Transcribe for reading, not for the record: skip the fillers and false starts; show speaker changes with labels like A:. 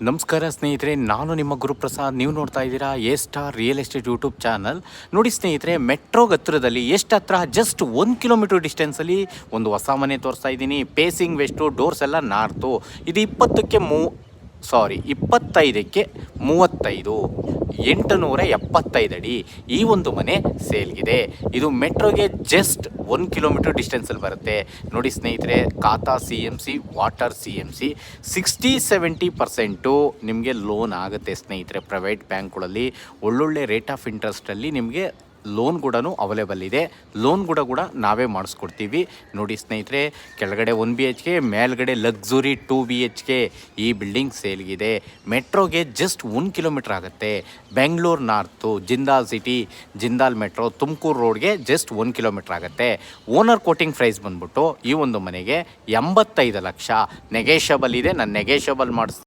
A: ನಮಸ್ಕಾರ ಸ್ನೇಹಿತರೆ, ನಾನು ನಿಮ್ಮ ಗುರುಪ್ರಸಾದ್. ನೀವು ನೋಡ್ತಾ ಇದ್ದೀರಾ A star real estate YouTube channel. ನೋಡಿ ಸ್ನೇಹಿತರೆ, ಮೆಟ್ರೋಗೆ ಹತ್ತಿರದಲ್ಲಿ ಎಷ್ಟು ಹತ್ರ, ಜಸ್ಟ್ 1 ಕಿಲೋಮೀಟರ್ ಡಿಸ್ಟೆನ್ಸಲ್ಲಿ ಒಂದು ಹೊಸ ಮನೆ ತೋರಿಸ್ತಾ ಇದ್ದೀನಿ. ಪೇಸಿಂಗ್ ವೆಸ್ಟು, ಡೋರ್ಸ್ ಎಲ್ಲ ನಾರ್ತು. ಇದು 25ಕ್ಕೆ 35, 875 ಅಡಿ ಈ ಒಂದು ಮನೆ ಸೇಲ್ಗಿದೆ. ಇದು ಮೆಟ್ರೋಗೆ ಜಸ್ಟ್ 1 ಕಿಲೋಮೀಟರ್ ಡಿಸ್ಟೆನ್ಸಲ್ಲಿ ಬರುತ್ತೆ. ನೋಡಿ ಸ್ನೇಹಿತರೆ, ಖಾತಾ CMC, ವಾಟರ್ CMC 60-70% ನಿಮಗೆ ಲೋನ್ ಆಗುತ್ತೆ ಸ್ನೇಹಿತರೆ. ಪ್ರೈವೇಟ್ ಬ್ಯಾಂಕ್ಗಳಲ್ಲಿ ಒಳ್ಳೊಳ್ಳೆ ರೇಟ್ ಆಫ್ ಇಂಟ್ರೆಸ್ಟಲ್ಲಿ ನಿಮಗೆ ಲೋನ್ ಕೂಡ ಅವೈಲೇಬಲ್ ಇದೆ. ಲೋನ್ ಕೂಡ ನಾವೇ ಮಾಡಿಸ್ಕೊಡ್ತೀವಿ. ನೋಡಿ ಸ್ನೇಹಿತರೆ, ಕೆಳಗಡೆ 1 BHK, ಮೇಲ್ಗಡೆ ಲಕ್ಸುರಿ 2 BHK ಈ ಬಿಲ್ಡಿಂಗ್ ಸೇಲ್ಗಿದೆ. ಮೆಟ್ರೋಗೆ ಜಸ್ಟ್ 1 ಕಿಲೋಮೀಟರ್ ಆಗುತ್ತೆ. Bengaluru north, Jindal city, Jindal metro, Tumakuru ರೋಡ್ಗೆ ಜಸ್ಟ್ 1 ಕಿಲೋಮೀಟರ್ ಆಗುತ್ತೆ. ಓನರ್ ಕೋಟಿಂಗ್ ಪ್ರೈಸ್ ಬಂದ್ಬಿಟ್ಟು ಈ ಒಂದು ಮನೆಗೆ 85 ಲಕ್ಷ ನೆಗೆಷಬಲ್ ಇದೆ. ನಾನು ನೆಗೆಷಬಲ್